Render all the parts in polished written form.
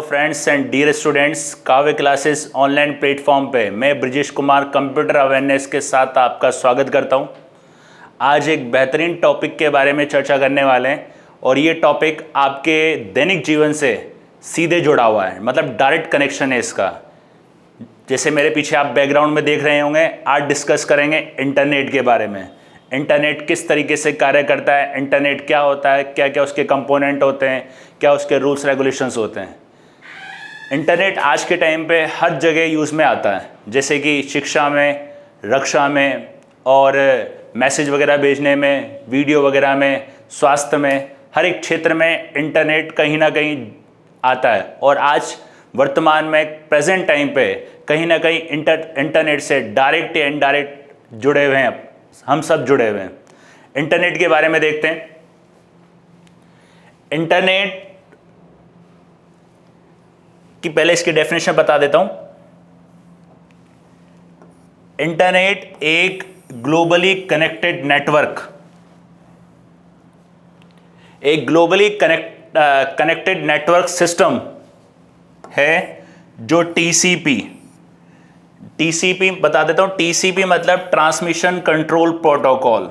Friends and dear students, काव्य classes online platform पे मैं ब्रिजेश कुमार कंप्यूटर अवेयरनेस के साथ आपका स्वागत करता हूं। आज एक बेहतरीन टॉपिक के बारे में चर्चा करने वाले हैं और ये टॉपिक आपके दैनिक जीवन से सीधे जुड़ा हुआ है, मतलब डायरेक्ट कनेक्शन है इसका। जैसे मेरे पीछे आप बैकग्राउंड में देख रहे होंगे, आज डिस्कस करेंगे इंटरनेट के बारे में। इंटरनेट किस तरीके से कार्य करता है, इंटरनेट क्या होता है, क्या क्या उसके कंपोनेंट होते हैं, क्या उसके रूल्स रेगुलेशंस होते हैं। इंटरनेट आज के टाइम पे हर जगह यूज़ में आता है, जैसे कि शिक्षा में, रक्षा में और मैसेज वगैरह भेजने में, वीडियो वगैरह में, स्वास्थ्य में, हर एक क्षेत्र में इंटरनेट कहीं ना कहीं आता है। और आज वर्तमान में प्रेजेंट टाइम पे कहीं ना कहीं इंटरनेट से डायरेक्ट या इनडायरेक्ट जुड़े हुए हैं, हम सब जुड़े हुए हैं। इंटरनेट के बारे में देखते हैं। इंटरनेट की पहले इसकी डेफिनेशन बता देता हूं। इंटरनेट एक ग्लोबली कनेक्टेड नेटवर्क, एक ग्लोबली कनेक्टेड नेटवर्क सिस्टम है जो टीसीपी बता देता हूं। टीसीपी मतलब transmission control protocol,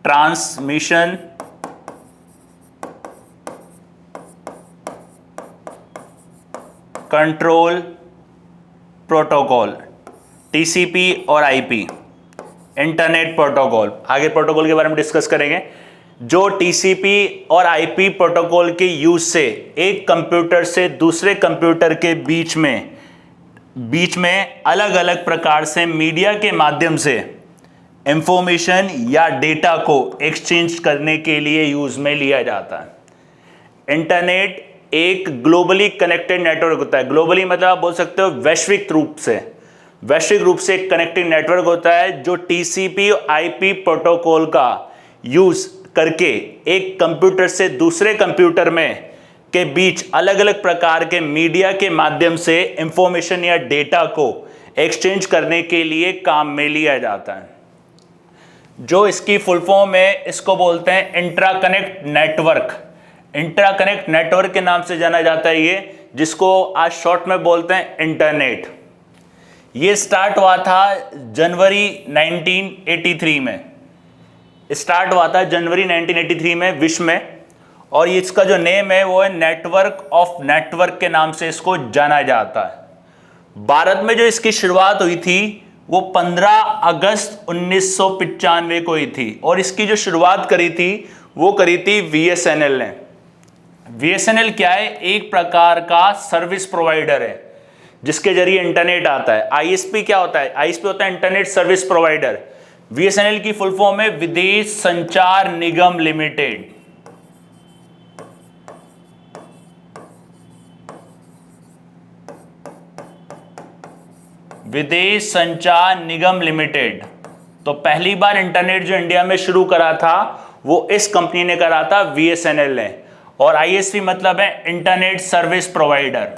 transmission control protocol, TCP और आईपी, इंटरनेट प्रोटोकॉल। आगे प्रोटोकॉल के बारे में डिस्कस करेंगे। जो टीसीपी और आईपी प्रोटोकॉल के यूज से एक कंप्यूटर से दूसरे कंप्यूटर के बीच में अलग अलग प्रकार से मीडिया के माध्यम से इंफॉर्मेशन या डेटा को एक्सचेंज करने के लिए यूज में लिया जाता है। इंटरनेट एक ग्लोबली कनेक्टेड नेटवर्क होता है। ग्लोबली मतलब आप बोल सकते हो वैश्विक रूप से एक कनेक्टेड नेटवर्क होता है जो टीसीपी और आईपी प्रोटोकॉल का यूज करके एक कंप्यूटर से दूसरे कंप्यूटर में के बीच अलग अलग प्रकार के मीडिया के माध्यम से इंफॉर्मेशन या डेटा को एक्सचेंज करने के लिए काम में लिया जाता है। जो इसकी फुल फॉर्म है, इसको बोलते हैं intra connect network. Intra connect network के नाम से जाना जाता है ये, जिसको आज शॉर्ट में बोलते हैं इंटरनेट। ये स्टार्ट हुआ था जनवरी 1983 में, विश्व में। और इसका जो नेम है वो है नेटवर्क ऑफ नेटवर्क के नाम से इसको जाना जाता है। भारत में जो इसकी शुरुआत हुई थी वो 15 अगस्त 1995 को हुई थी और इसकी जो शुरुआत करी थी वो करी थी बीएसएनएल ने। बीएसएनएल क्या है? एक प्रकार का सर्विस प्रोवाइडर है जिसके जरिए इंटरनेट आता है। आईएसपी क्या होता है? आईएसपी होता है इंटरनेट सर्विस प्रोवाइडर। बीएसएनएल की फुल फॉर्म है विदेश संचार निगम लिमिटेड। विदेश संचार निगम लिमिटेड। तो पहली बार इंटरनेट जो इंडिया में शुरू करा था वो इस कंपनी ने करा था, बीएसएनएल ने। और आईएसपी मतलब है internet service provider.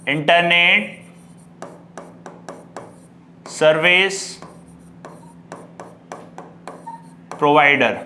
Internet service provider.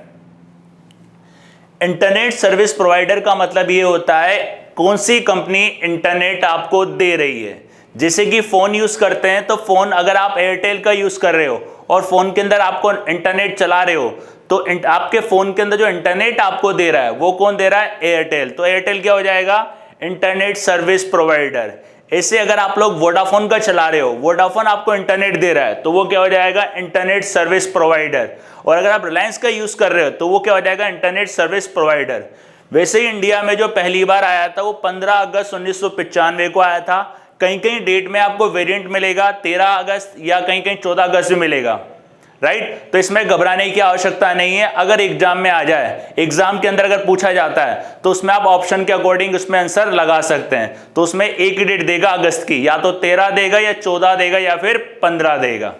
Internet service provider का मतलब ये होता है कौन सी कंपनी इंटरनेट आपको दे रही है। जैसे कि फोन यूज करते हैं, तो फोन अगर आप एयरटेल का यूज कर रहे हो और फोन के अंदर आपको इंटरनेट चला रहे हो, तो आपके फोन के अंदर जो इंटरनेट आपको दे रहा है वो कौन दे रहा है? एयरटेल। तो एयरटेल क्या हो जाएगा? Internet service provider. ऐसे अगर आप लोग वोडाफोन का चला रहे हो, वोडाफोन आपको इंटरनेट दे रहा है, तो वो क्या हो जाएगा? Internet service provider. और अगर आप रिलायंस का यूज कर रहे हो तो वो क्या हो जाएगा? Internet service provider. वैसे ही इंडिया में जो पहली बार आया था वो 15 अगस्त 1995 को आया था। कहीं कहीं डेट में आपको वेरिएंट मिलेगा 13 अगस्त या कहीं कहीं 14 अगस्त भी मिलेगा, राइट। तो इसमें घबराने की आवश्यकता नहीं है। अगर एग्जाम में आ जाए, एग्जाम के अंदर अगर पूछा जाता है, तो उसमें आप ऑप्शन के अकॉर्डिंग उसमें आंसर लगा सकते हैं। तो उसमें एक ही डेट देगा अगस्त की, या तो 13 देगा या 14 देगा या फिर 15 देगा।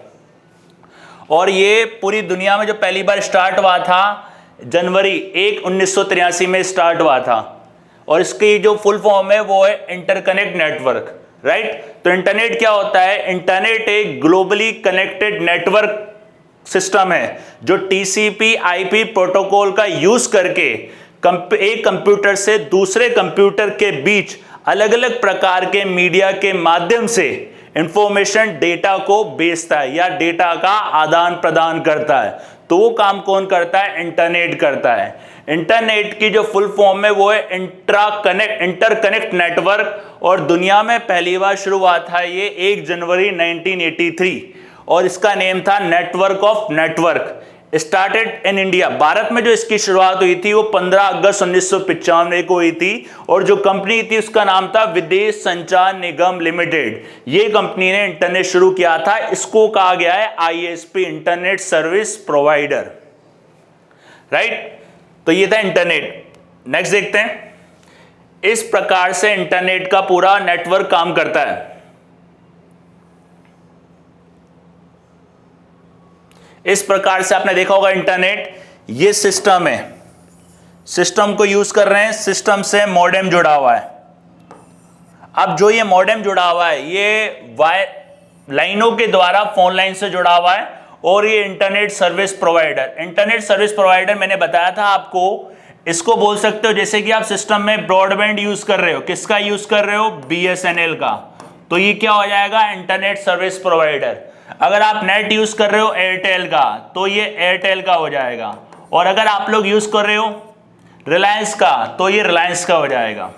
और ये पूरी दुनिया में जो पहली बार स्टार्ट हुआ था जनवरी 1, 1983 में स्टार्ट हुआ था। और इसकी जो फुल फॉर्म है वो है इंटरकनेक्ट नेटवर्क, राइट। तो इंटरनेट क्या होता है? इंटरनेट एक ग्लोबली कनेक्टेड नेटवर्क सिस्टम है जो टीसीपी आईपी प्रोटोकॉल का यूज करके एक कंप्यूटर से दूसरे कंप्यूटर के बीच अलग अलग प्रकार के मीडिया के माध्यम से इंफॉर्मेशन डेटा को भेजता है या डेटा का आदान प्रदान करता है। तो वो काम कौन करता है? इंटरनेट करता है। इंटरनेट की जो फुल फॉर्म है वो है इंटरकनेक्ट नेटवर्क, और दुनिया में पहली बार शुरू हुआ था ये 1 जनवरी 1983 और इसका नेम था network of network. Started in India. Bharat में जो इसकी शुरुआत हुई थी वो 15 अगस्त 1995 को हुई थी और जो कंपनी थी उसका नाम था विदेश संचार निगम लिमिटेड। ये कंपनी ने इंटरनेट शुरू किया था। इसको कहा गया है ISP, internet service provider, right. तो ये था इंटरनेट। नेक्स्ट देखते हैं। इस प्रकार से इंटरनेट का पूरा नेटवर्क काम करता है। इस प्रकार से आपने देखा होगा इंटरनेट, ये सिस्टम है, सिस्टम को यूज कर रहे हैं, सिस्टम से मॉडेम जुड़ा हुआ है। अब जो ये मॉडेम जुड़ा हुआ है ये लाइनों के द्वारा फोन लाइन से जुड़ा हुआ है और ये internet service provider. Internet service provider मैंने बताया था आपको, इसको बोल सकते हो जैसे कि आप सिस्टम में ब्रॉडबैंड यूज कर रहे हो, किसका यूज कर रहे हो? बीएसएनएल का। तो ये क्या हो जाएगा? Internet service provider. अगर आप नेट यूज कर रहे हो एयरटेल का तो ये एयरटेल का हो जाएगा, और अगर आप लोग यूज कर रहे हो रिलायंस का तो ये रिलायंस का हो जाएगा।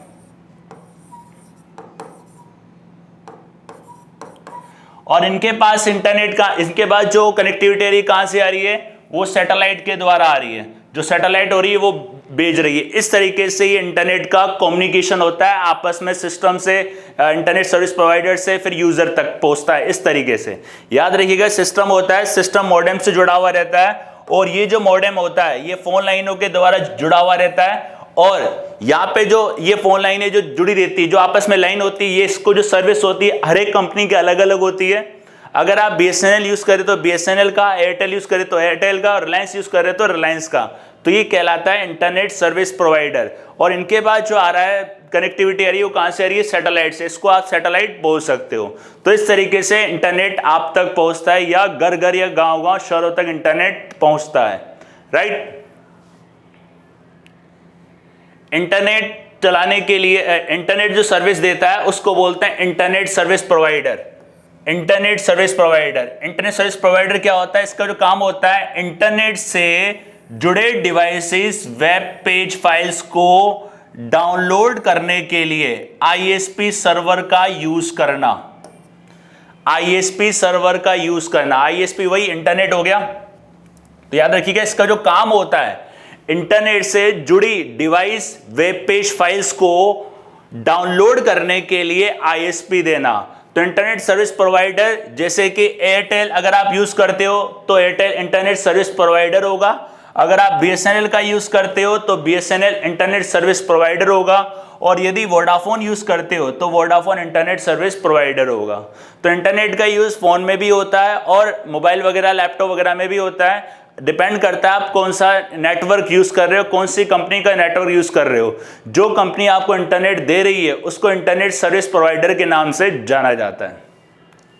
और इनके पास इंटरनेट का, इनके पास जो कनेक्टिविटी आ रही है कहां से आ रही है? वो सैटेलाइट के द्वारा आ रही है। जो सैटेलाइट हो रही है वो भेज रही है। इस तरीके से ये इंटरनेट का कम्युनिकेशन होता है आपस में, सिस्टम से, इंटरनेट सर्विस प्रोवाइडर से फिर यूजर तक पहुंचता है। इस तरीके से याद रखिएगा, सिस्टम होता है, सिस्टम मॉडेम से जुड़ा हुआ रहता है और ये जो मॉडेम होता है ये फोन लाइनों के द्वारा जुड़ा हुआ रहता है। और यहाँ पे जो ये फोन लाइनें जो जुड़ी रहती है, जो आपस में लाइन होती है, ये इसको जो सर्विस होती है हर एक कंपनी की अलग अलग होती है। अगर आप बीएसएनएल यूज करें तो बीएसएनएल का, एयरटेल यूज करें तो एयरटेल का, और रिलायंस यूज करें तो रिलायंस का। तो ये कहलाता है इंटरनेट सर्विस प्रोवाइडर। और इनके बाद जो आ रहा है कनेक्टिविटी आ रही है वो कहां से आ रही है? सैटेलाइट से। इसको आप सैटेलाइट बोल सकते हो। तो इस तरीके से इंटरनेट आप तक पहुंचता है, या घर घर या गांव गांव शहरों तक इंटरनेट पहुंचता है, राइट। इंटरनेट चलाने के लिए इंटरनेट जो सर्विस देता है उसको बोलते हैं internet service provider. Internet service provider, internet service provider क्या होता है? इसका जो काम होता है इंटरनेट से जुड़े डिवाइसेस, वेब पेज, फाइल्स को डाउनलोड करने के लिए आईएसपी सर्वर का यूज करना। आईएसपी सर्वर का यूज करना, आईएसपी वही इंटरनेट हो गया। तो याद रखिएगा, इसका जो काम होता है इंटरनेट से जुड़ी डिवाइस, वेब पेज, फाइल्स को डाउनलोड करने के लिए आईएसपी देना। तो इंटरनेट सर्विस प्रोवाइडर, जैसे कि एयरटेल अगर आप यूज करते हो तो एयरटेल इंटरनेट सर्विस प्रोवाइडर होगा। अगर आप बीएसएनएल का यूज करते हो तो बीएसएनएल इंटरनेट सर्विस प्रोवाइडर होगा। और यदि वोडाफोन यूज करते हो तो वोडाफोन इंटरनेट सर्विस प्रोवाइडर होगा। तो इंटरनेट का यूज फोन में भी होता है और मोबाइल वगैरह, लैपटॉप वगैरह में भी होता है। डिपेंड करता है आप कौन सा नेटवर्क यूज कर रहे हो, कौन सी कंपनी का नेटवर्क यूज कर रहे हो। जो कंपनी आपको इंटरनेट दे रही है उसको इंटरनेट सर्विस प्रोवाइडर के नाम से जाना जाता है,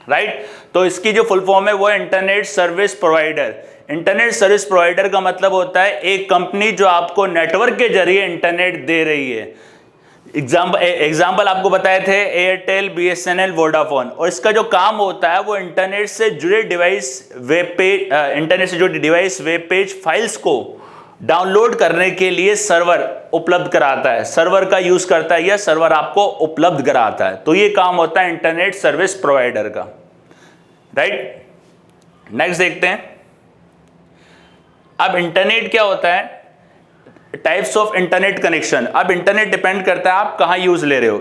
राइट। तो इसकी जो फुल फॉर्म है वो internet service provider. Internet service provider का मतलब होता है एक कंपनी जो आपको नेटवर्क के जरिए इंटरनेट दे रही है। एग्जाम्पल आपको बताए थे एयरटेल, बीएसएनएल, वोडाफोन। और इसका जो काम होता है वो इंटरनेट से जुड़े डिवाइस, वेब पेज, इंटरनेट से जुड़े डिवाइस, वेब पेज, फाइल्स को डाउनलोड करने के लिए सर्वर उपलब्ध कराता है, सर्वर का यूज करता है या सर्वर आपको उपलब्ध कराता है। तो ये काम होता है इंटरनेट सर्विस प्रोवाइडर का, राइट। नेक्स्ट देखते हैं। अब इंटरनेट क्या होता है? Types of internet connection. अब इंटरनेट डिपेंड करता है आप कहाँ यूज ले रहे हो,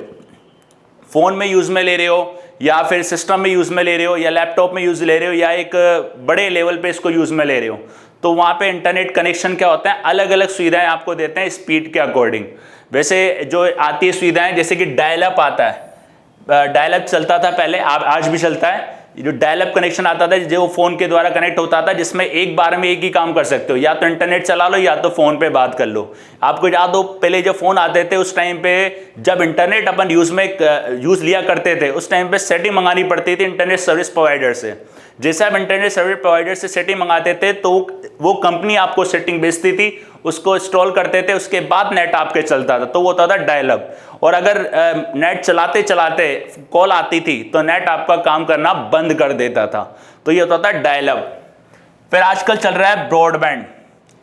फोन में यूज में ले रहे हो या फिर सिस्टम में यूज में ले रहे हो या लैपटॉप में यूज ले रहे हो या एक बड़े लेवल पे इसको यूज में ले रहे हो। तो वहाँ पे इंटरनेट कनेक्शन क्या होता है? अलग अलग सुविधाएं आपको देते हैं स्पीड के अकॉर्डिंग। वैसे जो आती है सुविधाएं, जैसे कि डायल अप आता है, डायल अप चलता था पहले, आज भी चलता है। जो डायल अप कनेक्शन आता था जो फोन के द्वारा कनेक्ट होता था, जिसमें एक बार में एक ही काम कर सकते हो, या तो इंटरनेट चला लो या तो फोन पे बात कर लो। आपको याद हो पहले जब फोन आते थे उस टाइम पे, जब इंटरनेट अपन यूज लिया करते थे, उस टाइम पे सेटिंग मंगानी पड़ती थी इंटरनेट सर्विस प्रोवाइडर से। जैसे आप इंटरनेट सर्विस प्रोवाइडर से सेटिंग मंगाते थे तो वो कंपनी आपको सेटिंग बेचती थी, उसको इंस्टॉल करते थे, उसके बाद नेट आपके चलता था, तो वो होता था डायल अप। और अगर नेट चलाते चलाते कॉल आती थी तो नेट आपका काम करना बंद कर देता था, तो ये होता था डायल अप। फिर आजकल चल रहा है ब्रॉडबैंड,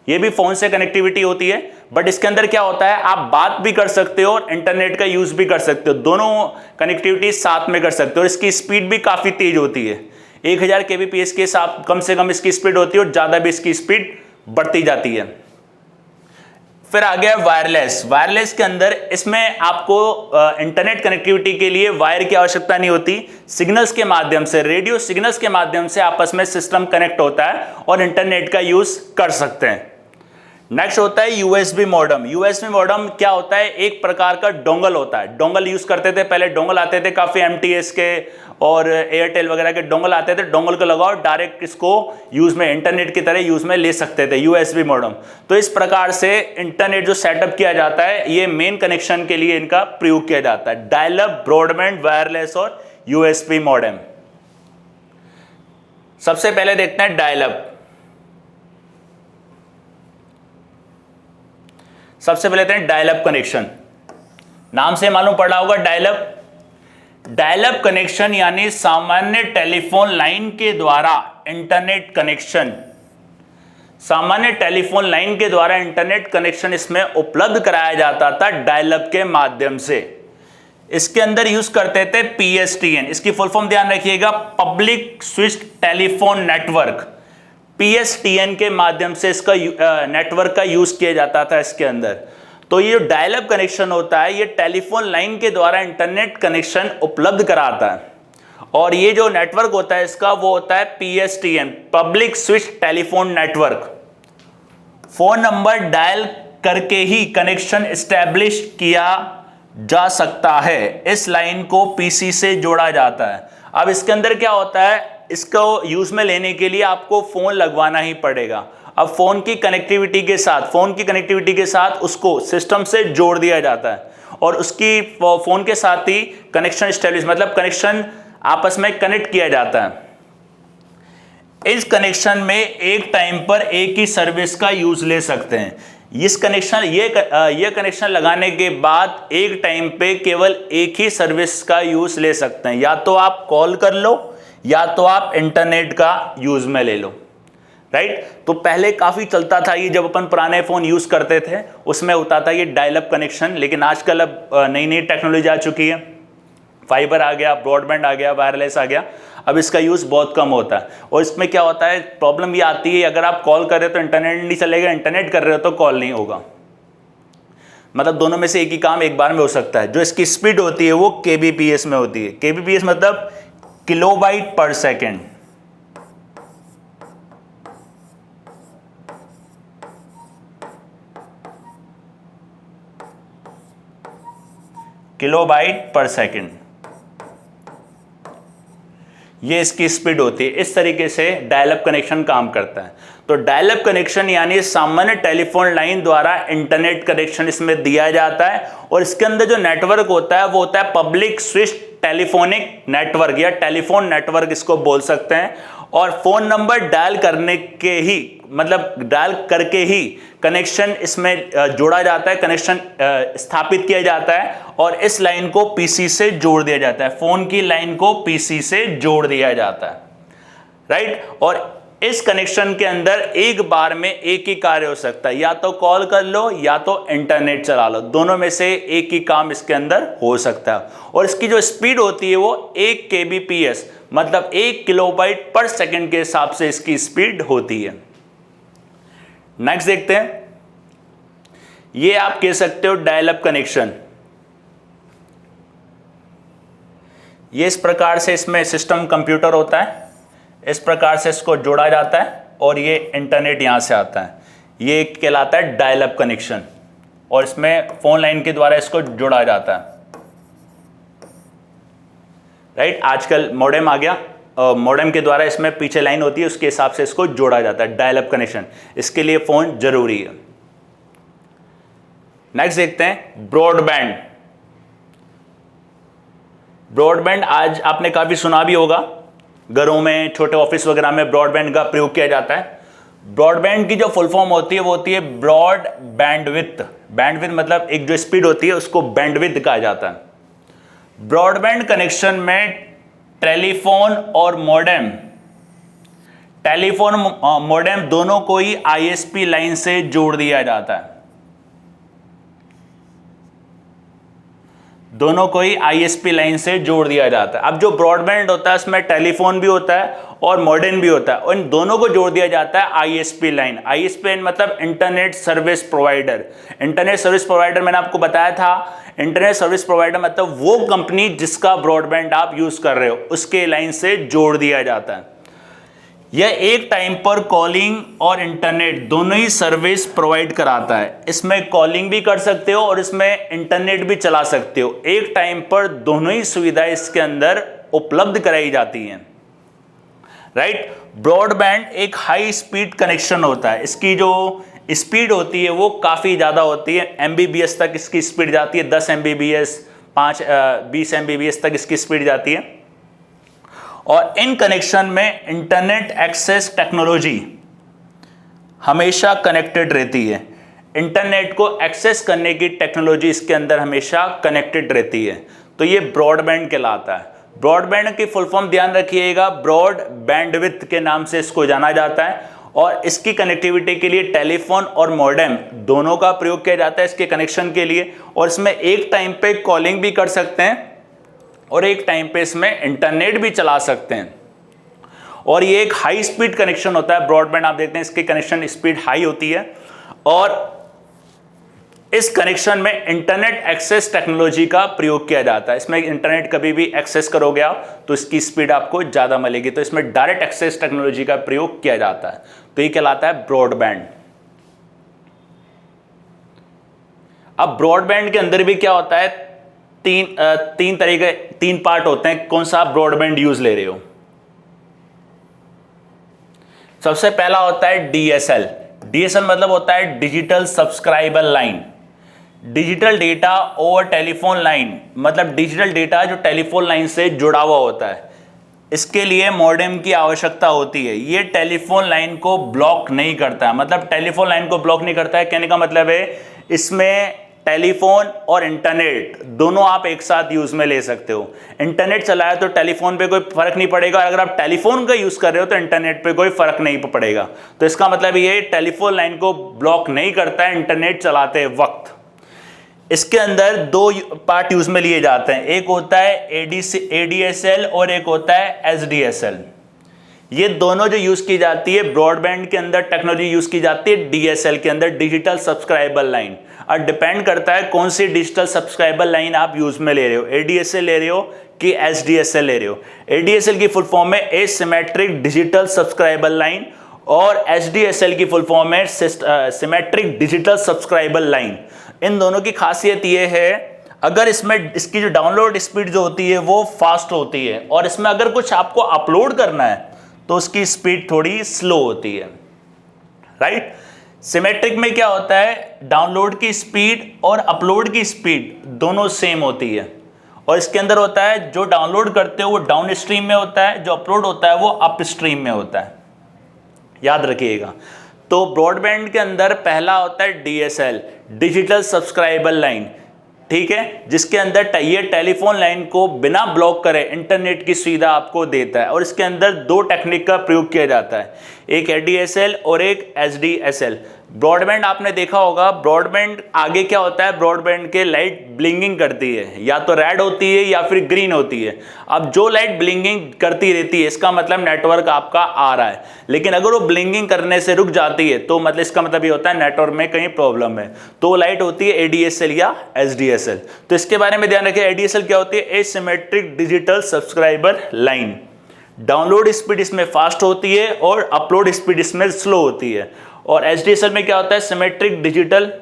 ये भी फोन से कनेक्टिविटी होती है, बट इसके अंदर क्या होता है, आप बात भी कर सकते हो और इंटरनेट का यूज भी कर सकते हो, दोनों कनेक्टिविटी साथ में कर सकते हो। और इसकी स्पीड भी काफी तेज होती है, 1000 kbps के साथ कम से कम इसकी स्पीड होती है और ज्यादा भी इसकी स्पीड बढ़ती जाती है। फिर आ गया वायरलेस। वायरलेस के अंदर इसमें आपको इंटरनेट कनेक्टिविटी के लिए वायर की आवश्यकता नहीं होती, सिग्नल्स के माध्यम से, रेडियो सिग्नल्स के माध्यम से आपस में सिस्टम कनेक्ट होता है और इंटरनेट का यूज कर सकते हैं। नेक्स्ट होता है यूएसबी मॉडेम। यूएसबी मॉडेम क्या होता है, एक प्रकार का डोंगल होता है। डोंगल यूज करते थे पहले, डोंगल आते थे काफी, एमटीएस के और एयरटेल वगैरह के डोंगल आते थे, डोंगल को लगाओ डायरेक्ट इसको यूज में, इंटरनेट की तरह यूज में ले सकते थे, यूएसबी मॉडेम। तो इस प्रकार से इंटरनेट जो सेटअप किया जाता है, ये मेन कनेक्शन के लिए इनका प्रयोग किया जाता है, डायल अप, ब्रॉडबैंड, वायरलेस और यूएसबी मॉडेम। सबसे पहले देखते हैं डायल अप। सबसे पहले लेते हैं डायल अप कनेक्शन। नाम से मालूम पड़ा होगा dial up. Dial up connection यानी सामान्य टेलीफोन लाइन के द्वारा इंटरनेट कनेक्शन, सामान्य टेलीफोन लाइन के द्वारा इंटरनेट कनेक्शन इसमें उपलब्ध कराया जाता था डायल अप के माध्यम से। इसके अंदर यूज करते थे पीएसटीएन, इसकी फुल फॉर्म ध्यान रखिएगा, public switched telephone network. PSTN के माध्यम से इसका नेटवर्क का यूज किया जाता था इसके अंदर। तो ये जो डायल अप कनेक्शन होता है, ये टेलीफोन लाइन के द्वारा इंटरनेट कनेक्शन उपलब्ध कराता है, और ये जो नेटवर्क होता है इसका, वो होता है PSTN, public switch telephone network. Phone number dial करके ही कनेक्शन एस्टेब्लिश किया जा सकता है, इस लाइन को पीसी से जोड़ा जाता है। अब इसके अंदर क्या होता है, इसको यूज में लेने के लिए आपको फोन लगवाना ही पड़ेगा। अब फोन की कनेक्टिविटी के साथ उसको सिस्टम से जोड़ दिया जाता है, और उसकी फोन के साथ ही कनेक्शन एस्टेब्लिश, मतलब कनेक्शन आपस में कनेक्ट किया जाता है। इस कनेक्शन में एक टाइम पर एक ही सर्विस का यूज ले सकते हैं। इस कनेक्शन ये कनेक्शन लगाने के बाद एक टाइम पे केवल एक ही सर्विस का यूज ले सकते हैं, या तो आप कॉल कर लो या तो आप इंटरनेट का यूज में ले लो, राइट। तो पहले काफी चलता था ये, जब अपन पुराने फोन यूज करते थे उसमें होता था ये डायल अप कनेक्शन, लेकिन आजकल अब नई नई टेक्नोलॉजी आ चुकी है, फाइबर आ गया, ब्रॉडबैंड आ गया, वायरलेस आ गया, अब इसका यूज बहुत कम होता है। और इसमें क्या होता है, प्रॉब्लम ये आती है, अगर आप कॉल कर रहे हो तो इंटरनेट नहीं चलेगा, इंटरनेट कर रहे हो तो कॉल नहीं होगा, मतलब दोनों में से एक ही काम एक बार में हो सकता है। जो इसकी स्पीड होती है वो केबीपीएस में होती है। केबीपीएस मतलब किलोबाइट पर सेकेंड। किलोबाइट पर सेकेंड, ये इसकी स्पीड होती है। इस तरीके से डायल अप कनेक्शन काम करता है। तो डायल अप कनेक्शन यानी सामान्य टेलीफोन लाइन द्वारा इंटरनेट कनेक्शन इसमें दिया जाता है, और इसके अंदर जो नेटवर्क होता है वो होता है पब्लिक स्विच टेलीफोनिक नेटवर्क, या टेलीफोन नेटवर्क इसको बोल सकते हैं। और फोन नंबर डायल करने के ही, मतलब डायल करके ही कनेक्शन इसमें जोड़ा जाता है, कनेक्शन स्थापित किया जाता है, और इस लाइन को पीसी से जोड़ दिया जाता है। फोन की लाइन को पीसी से जोड़ दिया जाता है, राइट। और इस कनेक्शन के अंदर एक बार में एक ही कार्य हो सकता है, या तो कॉल कर लो या तो इंटरनेट चला लो, दोनों में से एक ही काम इसके अंदर हो सकता है। और इसकी जो स्पीड होती है वो 1 kbps, मतलब 1 किलोबाइट पर सेकंड के हिसाब से इसकी स्पीड होती है। नेक्स्ट देखते हैं, ये आप कह सकते हो डायल अप कनेक्शन। ये इस प्रकार से इसमें सिस्टम कंप्यूटर होता है, इस प्रकार से इसको जोड़ा जाता है, और ये इंटरनेट यहां से आता है, ये कहलाता है डायल अप कनेक्शन, और इसमें फोन लाइन के द्वारा इसको जोड़ा जाता है, राइट। आजकल मॉडेम आ गया, मॉडेम के द्वारा इसमें पीछे लाइन होती है, उसके हिसाब से इसको जोड़ा जाता है, डायल अप कनेक्शन। इसके लिए फोन जरूरी है। नेक्स्ट देखते हैं ब्रॉडबैंड। ब्रॉडबैंड आज आपने काफी सुना भी होगा, घरों में, छोटे ऑफिस वगैरह में ब्रॉडबैंड का प्रयोग किया जाता है। ब्रॉडबैंड की जो फुल फॉर्म होती है वो होती है ब्रॉड बैंडविड्थ। बैंडविड्थ मतलब एक जो स्पीड होती है उसको बैंडविड्थ कहा जाता है। ब्रॉडबैंड कनेक्शन में टेलीफोन और मॉडेम, टेलीफोन मॉडेम दोनों को ही आईएसपी लाइन से जोड़ दिया जाता है, दोनों को ही आईएसपी लाइन से जोड़ दिया जाता है। अब जो ब्रॉडबैंड होता है उसमें टेलीफोन भी होता है और मॉडेम भी होता है, और इन दोनों को जोड़ दिया जाता है आईएसपी लाइन। आईएसपी लाइन मतलब internet service provider. Internet service provider मैंने आपको बताया था, इंटरनेट सर्विस प्रोवाइडर मतलब वो कंपनी जिसका ब्रॉडबैंड आप यूज कर रहे हो उसके लाइन से जोड़ दिया जाता है। यह एक टाइम पर कॉलिंग और इंटरनेट दोनों ही सर्विस प्रोवाइड कराता है। इसमें कॉलिंग भी कर सकते हो और इसमें इंटरनेट भी चला सकते हो। एक टाइम पर दोनों ही सुविधाएं इसके अंदर उपलब्ध कराई जाती हैं, राइट। ब्रॉडबैंड एक हाई स्पीड कनेक्शन होता है। इसकी जो स्पीड होती है वो काफ़ी ज़्यादा होती है, एमबीबीएस तक इसकी स्पीड जाती है, 10 एमबीबीएस, 20 एमबीबीएस तक इसकी स्पीड जाती है। और इन कनेक्शन में इंटरनेट एक्सेस टेक्नोलॉजी हमेशा कनेक्टेड रहती है। इंटरनेट को एक्सेस करने की टेक्नोलॉजी इसके अंदर हमेशा कनेक्टेड रहती है, तो ये ब्रॉडबैंड कहलाता है। ब्रॉडबैंड की फुल फॉर्म ध्यान रखिएगा, ब्रॉड बैंडविड्थ के नाम से इसको जाना जाता है। और इसकी कनेक्टिविटी के लिए टेलीफोन और मॉडेम दोनों का प्रयोग किया जाता है इसके कनेक्शन के लिए। और इसमें एक टाइम पे कॉलिंग भी कर सकते हैं और एक टाइम पे इसमें इंटरनेट भी चला सकते हैं। और ये एक हाई स्पीड कनेक्शन होता है ब्रॉडबैंड। आप देखते हैं इसकी कनेक्शन स्पीड हाई होती है और इस कनेक्शन में इंटरनेट एक्सेस टेक्नोलॉजी का प्रयोग किया जाता है। इसमें इंटरनेट कभी भी एक्सेस करोगे आप तो इसकी स्पीड आपको ज़्यादा मिलेगी, तो इसमें डायरेक्ट एक्सेस टेक्नोलॉजी का प्रयोग किया जाता है, तो ये कहलाता है ब्रॉडबैंड। अब ब्रॉडबैंड के अंदर भी क्या होता है, तीन पार्ट होते हैं। कौन सा आप ब्रॉडबैंड यूज ले रहे हो। सबसे पहला होता है डीएसएल। डीएसएल मतलब होता है digital subscriber line. Digital data over telephone line मतलब डिजिटल डेटा जो टेलीफोन लाइन से जुड़ा हुआ होता है। इसके लिए मॉडेम की आवश्यकता होती है। ये टेलीफोन लाइन को ब्लॉक नहीं करता है, मतलब टेलीफोन लाइन को ब्लॉक नहीं करता है। कहने का मतलब है इसमें टेलीफोन और इंटरनेट दोनों आप एक साथ यूज में ले सकते हो। इंटरनेट चलाया तो टेलीफोन पे कोई फर्क नहीं पड़ेगा, अगर आप टेलीफोन का यूज कर रहे हो तो इंटरनेट पे कोई फर्क नहीं पड़ेगा। तो इसका मतलब ये टेलीफोन लाइन को ब्लॉक नहीं करता है इंटरनेट चलाते वक्त। इसके अंदर दो पार्ट यूज में लिए जाते हैं, एक होता है एडीएसएल और एक होता है एसडीएसएल। ये दोनों जो यूज की जाती है ब्रॉडबैंड के अंदर टेक्नोलॉजी यूज की जाती है डीएसएल के अंदर, डिजिटल सब्सक्राइबर लाइन। और डिपेंड करता है कौन सी डिजिटल सब्सक्राइबर लाइन आप यूज में ले रहे हो, एडीएसएल ले रहे हो कि एसडीएसएल ले रहे हो। एडीएसएल की फुल फॉर्म है एसिमेट्रिक डिजिटल सब्सक्राइबर लाइन और एसडीएसएल की फुल फॉर्म है सिमेट्रिक डिजिटल सब्सक्राइबर लाइन। इन दोनों की खासियत ये है, अगर इसमें इसकी जो डाउनलोड स्पीड जो होती है वो फास्ट होती है और इसमें अगर कुछ आपको अपलोड करना है तो उसकी स्पीड थोड़ी स्लो होती है, राइट। सिमेट्रिक में क्या होता है, डाउनलोड की स्पीड और अपलोड की स्पीड दोनों सेम होती है। और इसके अंदर होता है जो डाउनलोड करते हो वो डाउन स्ट्रीम में होता है, जो अपलोड होता है वो अप स्ट्रीम में होता है, याद रखिएगा। तो ब्रॉडबैंड के अंदर पहला होता है डीएसएल, डिजिटल सब्सक्राइबर लाइन, ठीक है, जिसके अंदर ये टेलीफोन लाइन को बिना ब्लॉक करे इंटरनेट की सुविधा आपको देता है। और इसके अंदर दो टेक्निक का प्रयोग किया जाता है, एक एडीएसएल और एक एसडीएसएल। ब्रॉडबैंड आपने देखा होगा, ब्रॉडबैंड आगे क्या होता है, ब्रॉडबैंड के लाइट ब्लिंकिंग करती है, या तो रेड होती है या फिर ग्रीन होती है। अब जो लाइट ब्लिंकिंग करती रहती है इसका मतलब नेटवर्क आपका आ रहा है, लेकिन अगर वो ब्लिंकिंग करने से रुक जाती है तो मतलब इसका मतलब ये होता है नेटवर्क में कहीं प्रॉब्लम है, तो वो लाइट होती है एडीएसएल या एसडीएसएल। तो इसके बारे में ध्यान रखिए, एडीएसएल क्या होती है, asymmetric digital subscriber line. Download speed इसमें फास्ट होती है और अपलोड स्पीड इसमें स्लो होती है। और एसडीएसएल में क्या होता है, सिमेट्रिक डिजिटल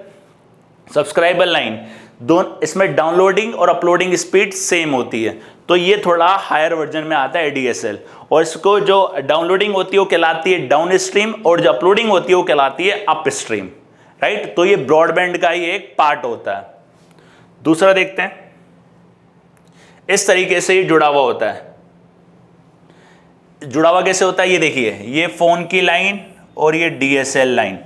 सब्सक्राइबर लाइन, दोनों इसमें डाउनलोडिंग और अपलोडिंग स्पीड सेम होती है। तो ये थोड़ा हायर वर्जन में आता है एडीएसएल। और इसको जो डाउनलोडिंग होती है वो कहलाती है डाउन स्ट्रीम और जो अपलोडिंग होती है वो कहलाती है अप स्ट्रीम, राइट। तो ये ब्रॉडबैंड का ही एक पार्ट होता है। दूसरा देखते हैं, इस तरीके से ये जुड़ा हुआ होता है। जुड़ा हुआ कैसे होता है, ये देखिए, ये फ़ोन की लाइन और ये DSL लाइन,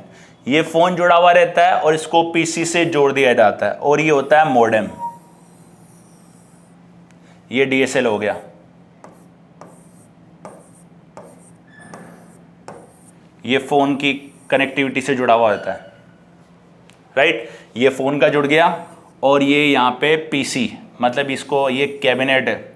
ये फ़ोन जुड़ा हुआ रहता है और इसको PC से जोड़ दिया जाता है और ये होता है मॉडेम। ये DSL हो गया, ये फ़ोन की कनेक्टिविटी से जुड़ा हुआ होता है, राइट। ये फ़ोन का जुड़ गया और ये यहाँ पे PC, मतलब इसको, ये कैबिनेट है,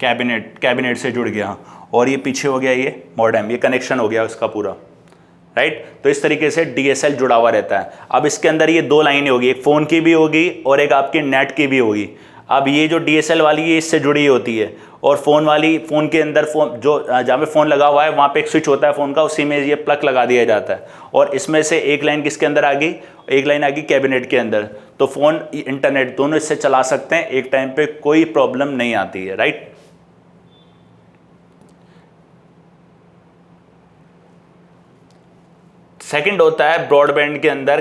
कैबिनेट से जुड़ गया और ये पीछे हो गया ये मॉडेम, ये कनेक्शन हो गया उसका पूरा, राइट। तो इस तरीके से DSL जुड़ा हुआ रहता है। अब इसके अंदर ये दो लाइनें होगी, एक फ़ोन की भी होगी और एक आपकी नेट की भी होगी। अब ये जो DSL वाली है इससे जुड़ी होती है और फ़ोन वाली, फ़ोन के अंदर फ़ोन जो जहाँ पे फ़ोन लगा हुआ है वहाँ पे एक स्विच होता है फ़ोन का, उसी में ये प्लग लगा दिया जाता है और इसमें से एक लाइन किसके अंदर आ गई, एक लाइन आ गई कैबिनेट के अंदर। तो फ़ोन इंटरनेट दोनों इससे चला सकते हैं एक टाइम पे, कोई प्रॉब्लम नहीं आती है, राइट। सेकंड होता है ब्रॉडबैंड के अंदर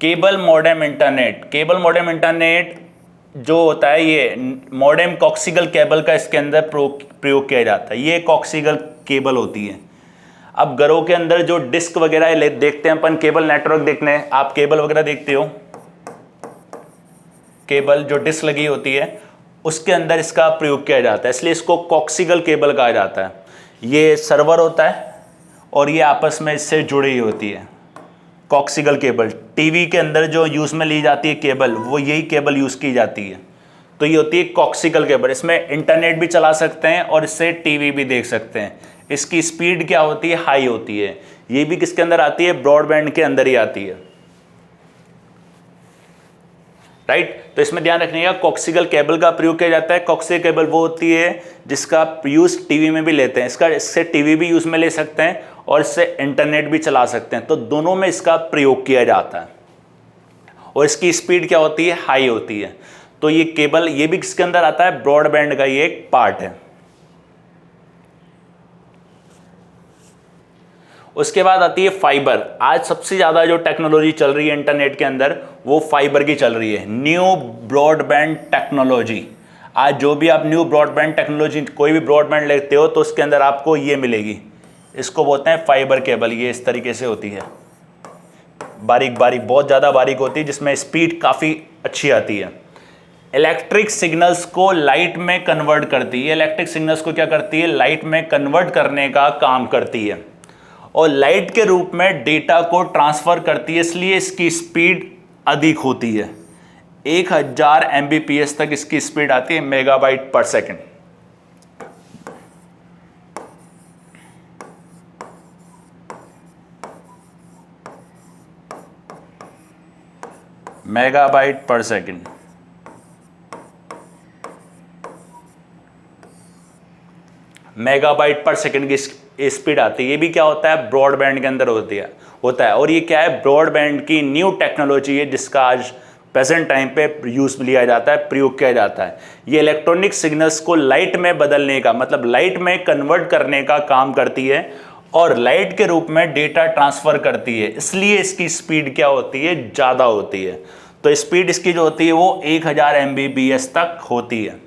cable modem internet. Cable modem internet जो होता है, ये मॉडेम कॉक्सिकल केबल का इसके अंदर प्रयोग किया जाता है। ये कॉक्सिकल केबल होती है। अब घरों के अंदर जो डिस्क वगैरह देखते हैं अपन, केबल नेटवर्क देखने, आप केबल वगैरह देखते हो, केबल जो डिस्क लगी होती है उसके अंदर इसका प्रयोग किया जाता है, इसलिए इसको कॉक्सिकल केबल कहा जाता है। ये सर्वर होता है और ये आपस में इससे जुड़ी होती है, कॉक्सिकल केबल। टीवी के अंदर जो यूज़ में ली जाती है केबल, वो यही केबल यूज़ की जाती है। तो ये होती है कॉक्सिकल केबल। इसमें इंटरनेट भी चला सकते हैं और इससे टीवी भी देख सकते हैं। इसकी स्पीड क्या होती है, हाई होती है। ये भी किसके अंदर आती है, ब्रॉडबैंड के अंदर ही आती है, राइट। तो इसमें ध्यान रखने का, कॉक्सिकल केबल का प्रयोग किया जाता है। कॉक्सिकल केबल वो होती है जिसका यूज़ टीवी में भी लेते हैं, इससे टीवी भी यूज़ में ले सकते हैं और इससे इंटरनेट भी चला सकते हैं। तो दोनों में इसका प्रयोग किया जाता है और इसकी स्पीड क्या होती है, हाई होती है। तो ये केबल, ये भी किसके अंदर आता है, ब्रॉडबैंड का ये एक पार्ट है। उसके बाद आती है फाइबर। आज सबसे ज़्यादा जो टेक्नोलॉजी चल रही है इंटरनेट के अंदर, वो फाइबर की चल रही है, न्यू ब्रॉडबैंड टेक्नोलॉजी। आज जो भी आप न्यू ब्रॉडबैंड टेक्नोलॉजी, कोई भी ब्रॉडबैंड लेते हो तो उसके अंदर आपको ये मिलेगी, इसको बोलते हैं फाइबर केबल। ये इस तरीके से होती है, बारीक बारीक, बहुत ज़्यादा बारीक होती है, जिसमें स्पीड काफ़ी अच्छी आती है। इलेक्ट्रिक सिग्नल्स को लाइट में कन्वर्ट करती है। इलेक्ट्रिक सिग्नल्स को क्या करती है, लाइट में कन्वर्ट करने का काम करती है और लाइट के रूप में डेटा को ट्रांसफ़र करती है, इसलिए इसकी स्पीड अधिक होती है। 1000 Mbps तक इसकी स्पीड आती है, मेगाबाइट पर सेकंड। मेगाबाइट पर सेकंड। मेगाबाइट पर सेकंड की स्पीड आती है। ये भी क्या होता है, ब्रॉडबैंड के अंदर होता है और ये क्या है, ब्रॉडबैंड की न्यू टेक्नोलॉजी है जिसका आज प्रेजेंट टाइम पे यूज़ लिया जाता है, प्रयोग किया जाता है। ये इलेक्ट्रॉनिक सिग्नल्स को लाइट में बदलने का, मतलब लाइट में कन्वर्ट करने का काम करती है और लाइट के रूप में डेटा ट्रांसफ़र करती है, इसलिए इसकी स्पीड क्या होती है, ज़्यादा होती है। तो स्पीड इसकी जो होती है वो 1000 Mbps तक होती है,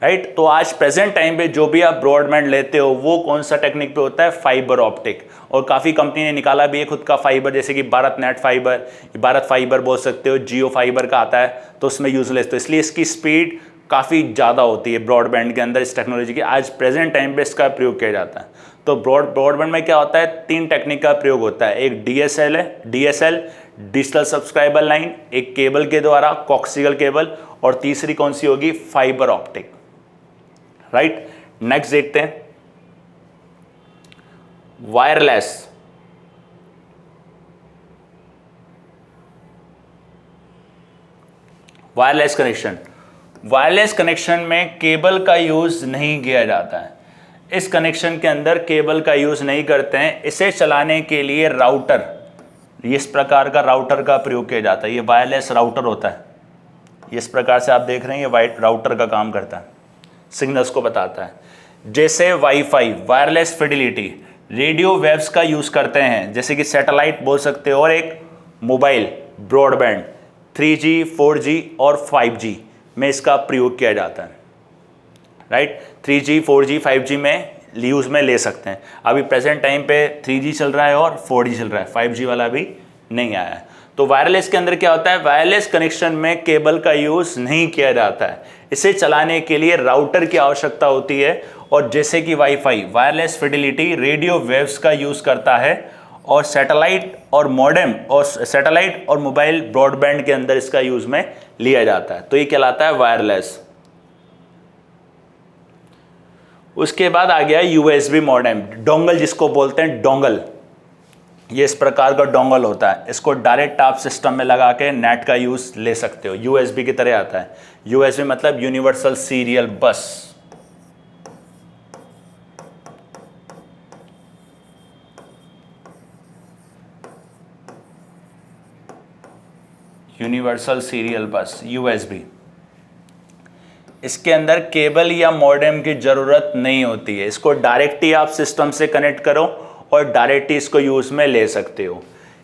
राइट। तो आज प्रेजेंट टाइम पे जो भी आप ब्रॉडबैंड लेते हो वो कौन सा टेक्निक पे होता है, फाइबर ऑप्टिक। और काफ़ी कंपनी ने निकाला भी है खुद का फाइबर, जैसे कि Bharat net fibre, Bharat fibre बोल सकते हो, जियो फाइबर का आता है, तो उसमें यूजलेस। तो इसलिए इसकी स्पीड काफ़ी ज़्यादा होती है ब्रॉडबैंड के अंदर, इस टेक्नोलॉजी की आज प्रेजेंट टाइम पे इसका प्रयोग किया जाता है। तो ब्रॉडबैंड में क्या होता है, 3 टेक्निक का प्रयोग होता है। एक DSL है, DSL डिजिटल सब्सक्राइबर लाइन, एक केबल के द्वारा कॉक्सिकल केबल, और तीसरी कौन सी होगी, फाइबर ऑप्टिक, राइट। नेक्स्ट देखते हैं, wireless. Wireless connection. Wireless connection में केबल का यूज़ नहीं किया जाता है। इस कनेक्शन के अंदर केबल का यूज़ नहीं करते हैं। इसे चलाने के लिए राउटर, इस प्रकार का राउटर का प्रयोग किया जाता है। ये वायरलेस राउटर होता है, इस प्रकार से आप देख रहे हैं, ये राउटर का काम करता है, सिग्नल्स को बताता है। जैसे wifi, wireless fidelity, radio waves का यूज़ करते हैं, जैसे कि सैटेलाइट बोल सकते हो, और एक मोबाइल ब्रॉडबैंड 3G 4G और 5G में इसका प्रयोग किया जाता है, राइट। 3G 4G 5G में यूज़ में ले सकते हैं। अभी प्रेजेंट टाइम पे 3G चल रहा है और 4G चल रहा है, 5G वाला भी नहीं आया है। तो वायरलेस के अंदर क्या होता है, वायरलेस कनेक्शन में केबल का यूज़ नहीं किया जाता है। इसे चलाने के लिए राउटर की आवश्यकता होती है, और जैसे कि wifi wireless Fidelity radio waves का यूज़ करता है, और सैटेलाइट और मॉडेम और सैटेलाइट और मोबाइल ब्रॉडबैंड के अंदर इसका यूज़ में लिया जाता है। तो ये कहलाता है वायरलेस। उसके बाद आ गया USB मॉडेम, डोंगल जिसको बोलते हैं डोंगल। ये इस प्रकार का डोंगल होता है, इसको डायरेक्ट आप सिस्टम में लगा के नेट का यूज़ ले सकते हो, USB की तरह आता है। USB मतलब यूनिवर्सल सीरियल बस। यूनिवर्सल सीरियल बस USB। इसके अंदर केबल या मॉडेम की ज़रूरत नहीं होती है, इसको डायरेक्ट ही आप सिस्टम से कनेक्ट करो और डायरेक्ट ही इसको यूज़ में ले सकते हो।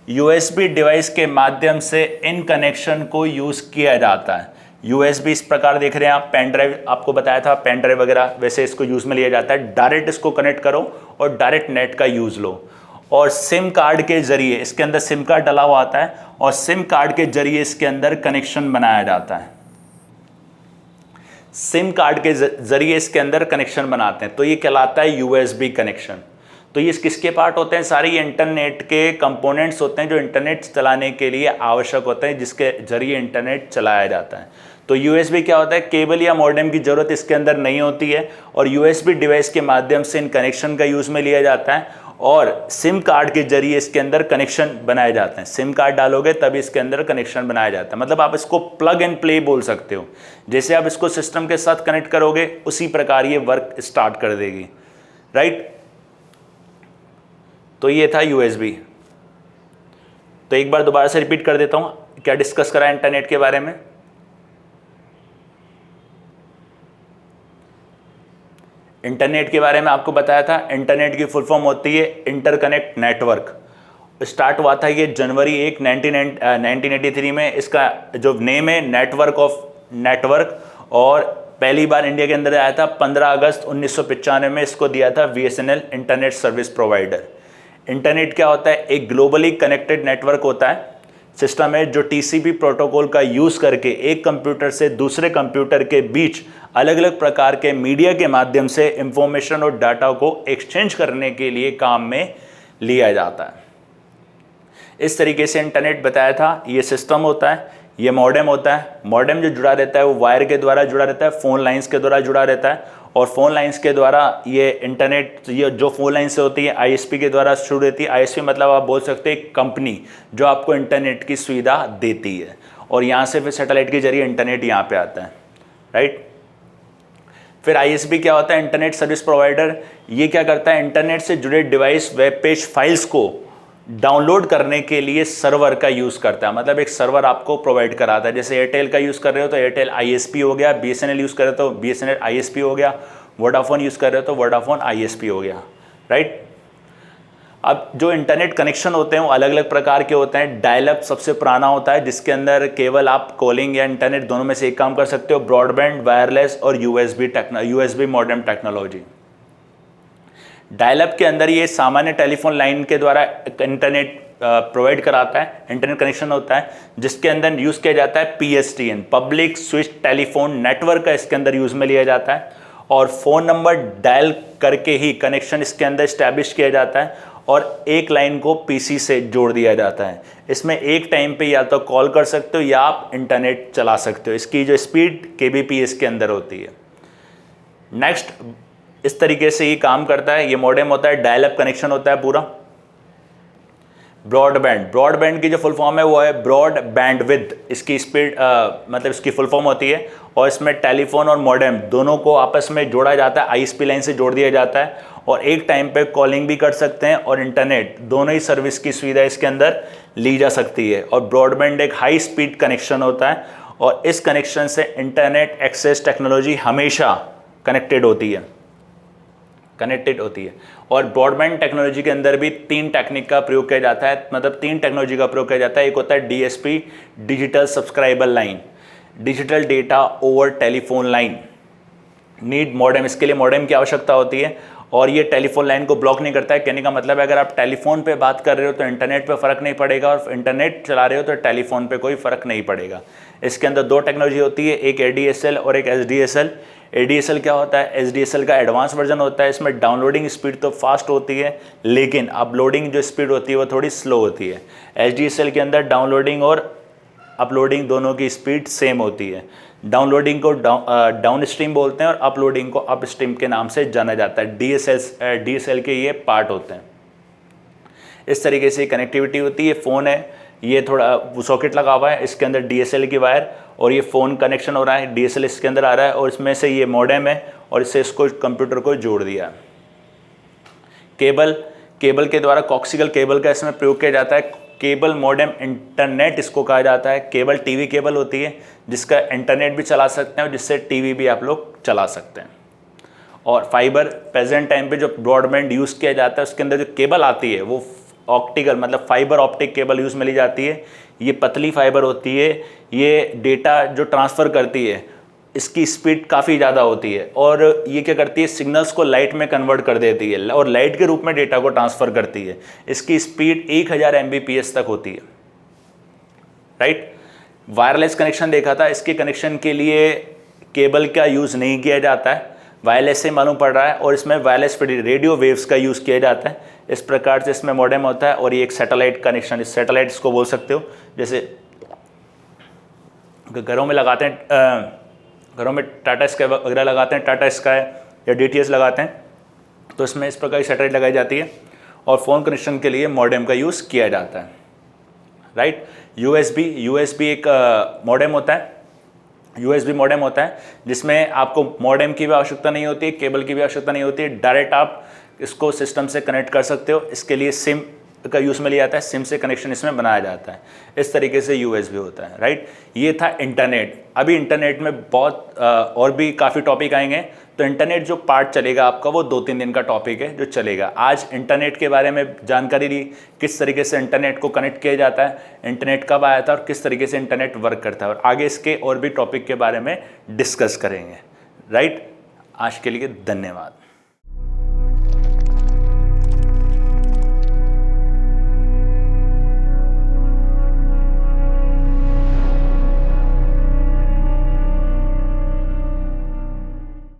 USB डिवाइस के माध्यम से इन कनेक्शन को यूज़ किया जाता है। USB इस प्रकार देख रहे हैं आप, पेन ड्राइव आपको बताया था, पेन ड्राइव वगैरह वैसे इसको यूज़ में लिया जाता है। डायरेक्ट इसको कनेक्ट करो और डायरेक्ट नेट का यूज़ लो। और सिम कार्ड के जरिए, इसके अंदर सिम कार्ड डला हुआ आता है और सिम कार्ड के जरिए इसके अंदर कनेक्शन बनाया जाता है। सिम कार्ड के जरिए इसके अंदर कनेक्शन बनाते हैं, तो ये कहलाता है USB कनेक्शन। तो ये किसके पार्ट होते हैं, सारी इंटरनेट के कंपोनेंट्स होते हैं जो इंटरनेट चलाने के लिए आवश्यक होते हैं, जिसके जरिए इंटरनेट चलाया जाता है। तो USB क्या होता है, केबल या मॉडेम की ज़रूरत इसके अंदर नहीं होती है, और USB डिवाइस के माध्यम से इन कनेक्शन का यूज़ में लिया जाता है, और सिम कार्ड के जरिए इसके अंदर कनेक्शन बनाए जाते हैं। सिम कार्ड डालोगे तभी इसके अंदर कनेक्शन बनाया जाता है। मतलब आप इसको प्लग एंड प्ले बोल सकते हो, जैसे आप इसको सिस्टम के साथ कनेक्ट करोगे उसी प्रकार ये वर्क स्टार्ट कर देगी, राइट। तो ये था USB। तो एक बार दोबारा से रिपीट कर देता हूँ, क्या डिस्कस करा इंटरनेट के बारे में। इंटरनेट के बारे में आपको बताया था, इंटरनेट की फुल फॉर्म होती है इंटरकनेक्ट नेटवर्क। स्टार्ट हुआ था ये जनवरी 1 1983 में। इसका जो नेम है नेटवर्क ऑफ नेटवर्क, और पहली बार इंडिया के अंदर आया था 15 अगस्त 1995 में। इसको दिया था BSNL internet service provider. Internet क्या होता है, एक ग्लोबली कनेक्टेड नेटवर्क होता है, सिस्टम है जो TCP प्रोटोकॉल का यूज़ करके एक कंप्यूटर से दूसरे कंप्यूटर के बीच अलग अलग प्रकार के मीडिया के माध्यम से इंफॉर्मेशन और डाटा को एक्सचेंज करने के लिए काम में लिया जाता है। इस तरीके से इंटरनेट बताया था। ये सिस्टम होता है, ये मॉडेम होता है। मॉडेम जो जुड़ा रहता है वो वायर के द्वारा जुड़ा रहता है, फ़ोन लाइंस के द्वारा जुड़ा रहता है, और फ़ोन लाइंस के द्वारा ये इंटरनेट, ये जो फ़ोन लाइन से होती है ISP के द्वारा शुरू रहती है। ISP मतलब आप बोल सकते हैं कंपनी जो आपको इंटरनेट की सुविधा देती है, और यहाँ से फिर सैटेलाइट के जरिए इंटरनेट यहाँ पे आता है, राइट। फिर ISP क्या होता है, इंटरनेट सर्विस प्रोवाइडर। ये क्या करता है, इंटरनेट से जुड़े डिवाइस, वेब पेज, फाइल्स को डाउनलोड करने के लिए सर्वर का यूज़ करता है। मतलब एक सर्वर आपको प्रोवाइड कराता है। जैसे एयरटेल का यूज़ कर रहे हो तो एयरटेल ISP हो गया, BSNL यूज़ कर रहे हो तो BSNL ISP हो गया, वोडाफोन यूज़ कर रहे हो तो वोडाफोन ISP हो गया, राइट। अब जो इंटरनेट कनेक्शन होते हैं वो अलग अलग प्रकार के होते हैं। डायल अप सबसे पुराना होता है, जिसके अंदर केवल आप कॉलिंग या इंटरनेट दोनों में से एक काम कर सकते हो। ब्रॉडबैंड, वायरलेस और USB modem technology. Dial up के अंदर ये सामान्य टेलीफोन लाइन के द्वारा इंटरनेट प्रोवाइड कराता है, इंटरनेट कनेक्शन होता है, जिसके अंदर यूज़ किया जाता है PSTN, public switch telephone network का इसके अंदर यूज़ में लिया जाता है। और फ़ोन नंबर डायल करके ही कनेक्शन इसके अंदर इस्टेब्लिश किया जाता है, और एक लाइन को PC से जोड़ दिया जाता है। इसमें एक टाइम पे या तो कॉल कर सकते हो या आप इंटरनेट चला सकते हो। इसकी जो स्पीड kbps के अंदर होती है। नेक्स्ट, इस तरीके से ये काम करता है। ये मॉडेम होता है, डायल अप कनेक्शन होता है पूरा। ब्रॉडबैंड की जो फुल फॉर्म है वो है ब्रॉड बैंडविड्थ। इसकी स्पीड मतलब इसकी फुल फॉर्म होती है, और इसमें टेलीफोन और मॉडेम दोनों को आपस में जोड़ा जाता है, ISP लाइन से जोड़ दिया जाता है, और एक टाइम पे कॉलिंग भी कर सकते हैं और इंटरनेट, दोनों ही सर्विस की सुविधा इसके अंदर ली जा सकती है। और ब्रॉडबैंड एक हाई स्पीड कनेक्शन होता है, और इस कनेक्शन से इंटरनेट एक्सेस टेक्नोलॉजी हमेशा कनेक्टेड होती है। कनेक्टेड होती है। और ब्रॉडबैंड टेक्नोलॉजी के अंदर भी 3 टेक्निक का प्रयोग किया जाता है, मतलब 3 टेक्नोलॉजी का प्रयोग किया जाता है। एक होता है DSP, digital subscriber line, digital data over telephone line, need modem, इसके लिए मॉडेम की आवश्यकता होती है और ये टेलीफोन लाइन को ब्लॉक नहीं करता है। कहने का मतलब है अगर आप टेलीफोन पे बात कर रहे हो तो इंटरनेट पे फ़र्क नहीं पड़ेगा और इंटरनेट चला रहे हो तो टेलीफोन पे कोई फ़र्क नहीं पड़ेगा। इसके अंदर 2 टेक्नोलॉजी होती है, एक ADSL और एक SDSL। ADSL क्या होता है? SDSL का एडवांस वर्जन होता है, इसमें डाउनलोडिंग स्पीड तो फास्ट होती है लेकिन अपलोडिंग जो स्पीड होती है वो थोड़ी स्लो होती है। SDSL के अंदर डाउनलोडिंग और अपलोडिंग दोनों की स्पीड सेम होती है। डाउनलोडिंग को डाउन स्ट्रीम बोलते हैं और अपलोडिंग को अप स्ट्रीम के नाम से जाना जाता है। DSL के ये पार्ट होते हैं। इस तरीके से कनेक्टिविटी होती है। फ़ोन है, ये थोड़ा सॉकेट लगा हुआ है, इसके अंदर DSL की वायर और ये फ़ोन कनेक्शन हो रहा है, DSL इसके अंदर आ रहा है और इसमें से ये मॉडेम है और इससे इसको कंप्यूटर को जोड़ दिया। केबल के द्वारा कॉक्सिकल केबल का इसमें प्रयोग किया जाता है। केबल मॉडेम इंटरनेट इसको कहा जाता है। केबल टीवी केबल होती है जिसका इंटरनेट भी चला सकते हैं और जिससे टीवी भी आप लोग चला सकते हैं। और फाइबर प्रेजेंट टाइम पे जो ब्रॉडबैंड यूज़ किया जाता है उसके अंदर जो केबल आती है वो ऑप्टिकल मतलब फाइबर ऑप्टिक केबल यूज़ में ली जाती है। ये पतली फाइबर होती है, ये डेटा जो ट्रांसफ़र करती है इसकी स्पीड काफ़ी ज़्यादा होती है और ये क्या करती है, सिग्नल्स को लाइट में कन्वर्ट कर देती है और लाइट के रूप में डेटा को ट्रांसफ़र करती है। इसकी स्पीड 1000 Mbps तक होती है। राइट, वायरलेस कनेक्शन देखा था, इसके कनेक्शन के लिए केबल का यूज़ नहीं किया जाता है, वायरलेस से मालूम पड़ रहा है और इसमें वायरलेस रेडियो वेव्स का यूज़ किया जाता है। इस प्रकार से इसमें मॉडेम होता है और ये एक सैटेलाइट कनेक्शन, इस सैटेलाइट इसको बोल सकते हो। जैसे घरों में लगाते हैं, घरों में टाटा स्काई वगैरह लगाते हैं, टाटा स्काई या DTH लगाते हैं, तो इसमें इस प्रकार की सैटेलाइट लगाई जाती है और फ़ोन कनेक्शन के लिए मॉडेम का यूज़ किया जाता है। राइट, USB एक मॉडेम होता है, USB मॉडेम होता है जिसमें आपको मॉडेम की भी आवश्यकता नहीं होती, केबल की भी आवश्यकता नहीं होती, डायरेक्ट आप इसको सिस्टम से कनेक्ट कर सकते हो। इसके लिए सिम का यूज़ में लिया जाता है, सिम से कनेक्शन इसमें बनाया जाता है। इस तरीके से USB होता है। राइट, ये था इंटरनेट। अभी इंटरनेट में बहुत और भी काफ़ी टॉपिक आएंगे, तो इंटरनेट जो पार्ट चलेगा आपका वो 2-3 दिन का टॉपिक है जो चलेगा। आज इंटरनेट के बारे में जानकारी दी, किस तरीके से इंटरनेट को कनेक्ट किया जाता है, इंटरनेट कब आया था और किस तरीके से इंटरनेट वर्क करता है, और आगे इसके और भी टॉपिक के बारे में डिस्कस करेंगे। राइट, आज के लिए धन्यवाद।